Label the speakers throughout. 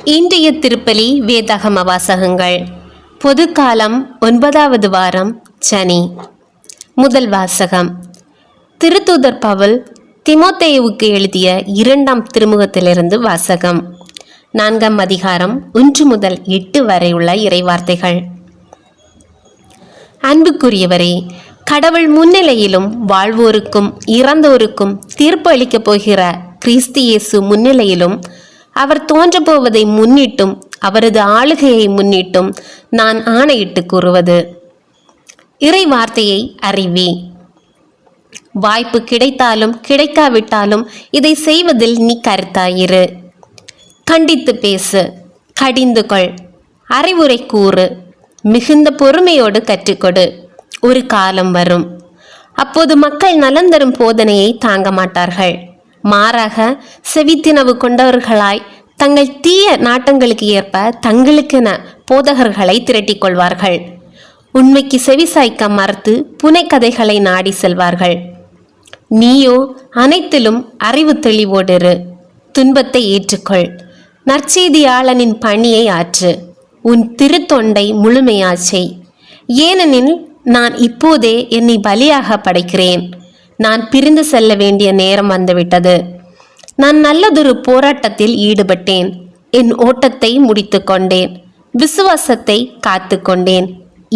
Speaker 1: இன்றைய திருப்பலி வேதாகம வாசகங்கள். பொதுக்காலம் 9வது வாரம் சனி. முதல் வாசகம் திருத்தூதர் பவுல் தீமோத்தேயுவுக்கு எழுதிய 2ஆம் திருமுகத்திலிருந்து வாசகம். 4ஆம் அதிகாரம் 1 முதல் 8 வரை உள்ள இறைவார்த்தைகள். அன்புக்குரியவரே, கடவுள் முன்னிலையிலும் வாழ்வோருக்கும் இறந்தோருக்கும் தீர்ப்பு அளிக்கப் போகிற கிறிஸ்து இயேசு முன்னிலையிலும் அவர் தோன்றப்போவதை முன்னிட்டும் அவரது ஆளுகையை முன்னிட்டும் நான் ஆணையிட்டு கூறுவது, இறை வார்த்தையை அறிவி. வாய்ப்பு கிடைத்தாலும் கிடைக்காவிட்டாலும் இதை செய்வதில் நீ கருத்தாயிரு. கண்டித்து பேசு, கடிந்து கொள், அறிவுரை கூறு, மிகுந்த பொறுமையோடு கற்றுக்கொடு. ஒரு காலம் வரும், அப்போது மக்கள் நலன் தரும் போதனையை தாங்க மாட்டார்கள். மாறாக செவித்தினவு கொண்டவர்களாய் தங்கள் தீய நாட்டங்களுக்கு ஏற்ப தங்களுக்கென போதகர்களை திரட்டிக் கொள்வார்கள். உண்மைக்கு செவிசாய்க்க மறுத்து புனைக்கதைகளை நாடி செல்வார்கள். நீயோ அனைத்திலும் அறிவு தெளிவோடிரு. துன்பத்தை ஏற்றுக்கொள், நற்செய்தியாளனின் பணியை ஆற்று, உன் திருத்தொண்டை முழுமையாச்சை. ஏனெனில் நான் இப்போதே என்னை பலியாக படைக்கிறேன். நான் பிரிந்து செல்ல வேண்டிய நேரம் வந்துவிட்டது. நான் நல்லதொரு போராட்டத்தில் ஈடுபட்டேன். என் ஓட்டத்தை முடித்து கொண்டேன், விசுவாசத்தை காத்து கொண்டேன்.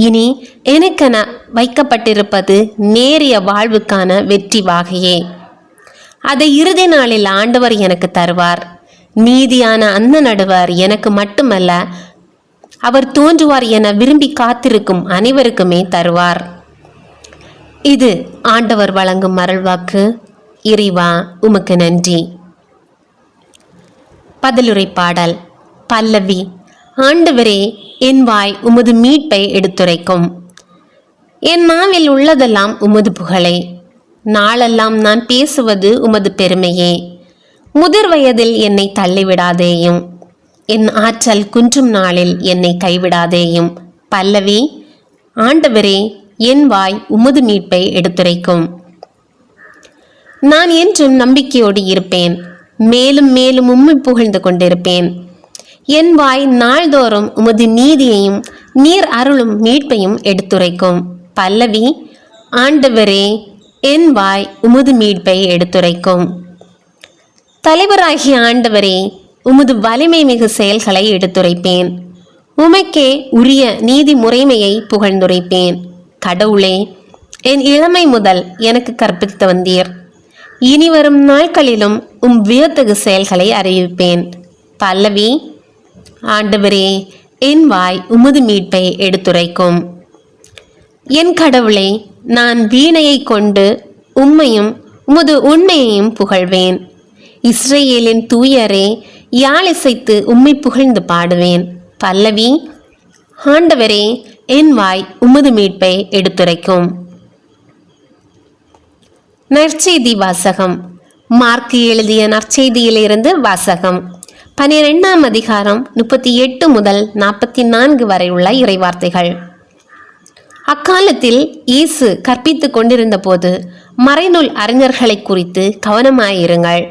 Speaker 1: இனி எனக்கென வைக்கப்பட்டிருப்பது நேரிய வாழ்வுக்கான வெற்றி வாகையே. அதை இறுதி நாளில் ஆண்டவர் எனக்கு தருவார். நீதியான அந்த நடுவர் எனக்கு மட்டுமல்ல, அவர் தோன்றுவார் என விரும்பி காத்திருக்கும் அனைவருக்குமே தருவார். இது ஆண்டவர் வழங்கும் அருள்வாக்கு. இறைவா, உமக்கு நன்றி. பதிலுரை பாடல். பல்லவி. ஆண்டவரே, என் வாய் உமது மீட்பை எடுத்துரைக்கும். என் நாவில் உள்ளதெல்லாம் உமது புகழே. நாளெல்லாம் நான் பேசுவது உமது பெருமையே. முதிர் வயதில் என்னை தள்ளிவிடாதேயும், என் ஆற்றல் குன்றும் நாளில் என்னை கைவிடாதேயும். பல்லவி. ஆண்டவரே, என் வாய் உமது மீட்பை எடுத்துரைக்கும். நான் என்றும் நம்பிக்கையோடு இருப்பேன், மேலும் மேலும் உம்மை புகழ்ந்து கொண்டிருப்பேன். என் வாய் நாள்தோறும் உமது நீதியையும் நீர் அருளும் மீட்பையும் எடுத்துரைக்கும். பல்லவி. ஆண்டவரே, என் வாய் உமது மீட்பை எடுத்துரைக்கும். தலைவராகிய ஆண்டவரே, உமது வலிமை மிகு செயல்களை எடுத்துரைப்பேன். உமக்கே உரிய நீதி முறைமையை புகழ்ந்துரைப்பேன். கடவுளே, என் இளமை முதல் எனக்கு கற்பித்து வந்தீர். இனி வரும் நாட்களிலும் உம் வியத்தகு செயல்களை அறிவிப்பேன். பல்லவி. ஆண்டவரே, என் வாய் உமது மீட்பை எடுத்துரைக்கும். என் கடவுளே, நான் வீணையை கொண்டு உம்மையும் உமது உண்மையையும் புகழ்வேன். இஸ்ரேலின் தூயரே, யாழிசைத்து உம்மை புகழ்ந்து பாடுவேன். பல்லவி. ஆண்டவரே, என் வாய் உமது மீட்பை எடுத்துரைக்கும். நற்செய்தி வாசகம். மார்க்கு எழுதிய நற்செய்தியிலிருந்து வாசகம். 12ஆம் அதிகாரம் 38 முதல் 44 வரை உள்ள இறைவார்த்தைகள். அக்காலத்தில் இயேசு கற்பித்து கொண்டிருந்த போது மறைநூல் அறிஞர்களை குறித்து கவனமாயிருங்கள்.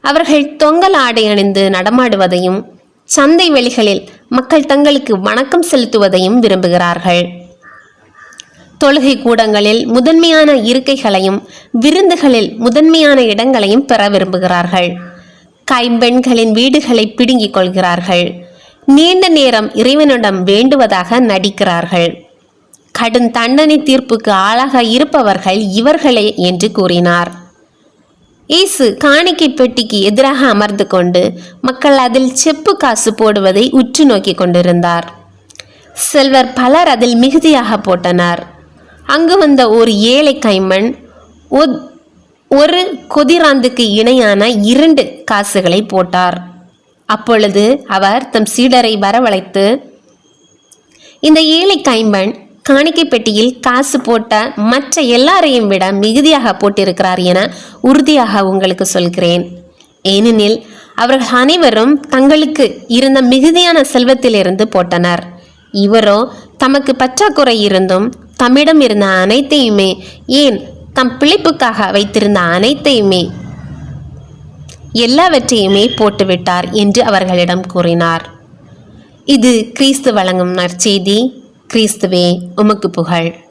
Speaker 1: அவர்கள் தொங்கல் ஆடை அணிந்து நடமாடுவதையும் சந்தை வெளிகளில் மக்கள் தங்களுக்கு வணக்கம் செலுத்துவதையும் விரும்புகிறார்கள். தொழுகை கூடங்களில் முதன்மையான இருக்கைகளையும் விருந்துகளில் முதன்மையான இடங்களையும் பெற விரும்புகிறார்கள். கைம்பெண்களின் வீடுகளை பிடுங்கிக் கொள்கிறார்கள். நீண்ட நேரம் இறைவனிடம் வேண்டுவதாக நடிக்கிறார்கள். கடும் தண்டனை தீர்ப்புக்கு ஆளாக இருப்பவர்கள் இவர்களே என்று கூறினார். இயேசு காணிக்கை பெட்டிக்கு எதிராக அமர்ந்து கொண்டு மக்கள் அதில் செப்பு காசு போடுவதை உற்று நோக்கி கொண்டிருந்தார். செல்வர் பலர் அதில் மிகுதியாக போட்டனர். அங்கு வந்த ஒரு ஏழை கைம்பெண் ஒரு கொதிராந்துக்கு இணையான 2 காசுகளை போட்டார். அப்பொழுது அவர் தம் சீடரை வரவழைத்து, இந்த ஏழை கைம்பெண் காணிக்கை பெட்டியில் காசு போட்ட மற்ற எல்லாரையும் விட மிகுதியாக போட்டிருக்கிறார் என உறுதியாக உங்களுக்கு சொல்கிறேன். ஏனெனில் அவர்கள் அனைவரும் தங்களுக்கு இருந்த மிகுதியான செல்வத்திலிருந்து போட்டனர். இவரோ தமக்கு பற்றாக்குறை இருந்தும் தம்மிடம் இருந்த அனைத்தையுமே, ஏன் தம் பிழைப்புக்காக வைத்திருந்த அனைத்தையுமே எல்லாவற்றையுமே போட்டுவிட்டார் என்று அவர்களிடம் கூறினார். இது கிறிஸ்து வழங்கும் நற்செய்தி. கிறிஸ்துவே உமக்கு புகழ்.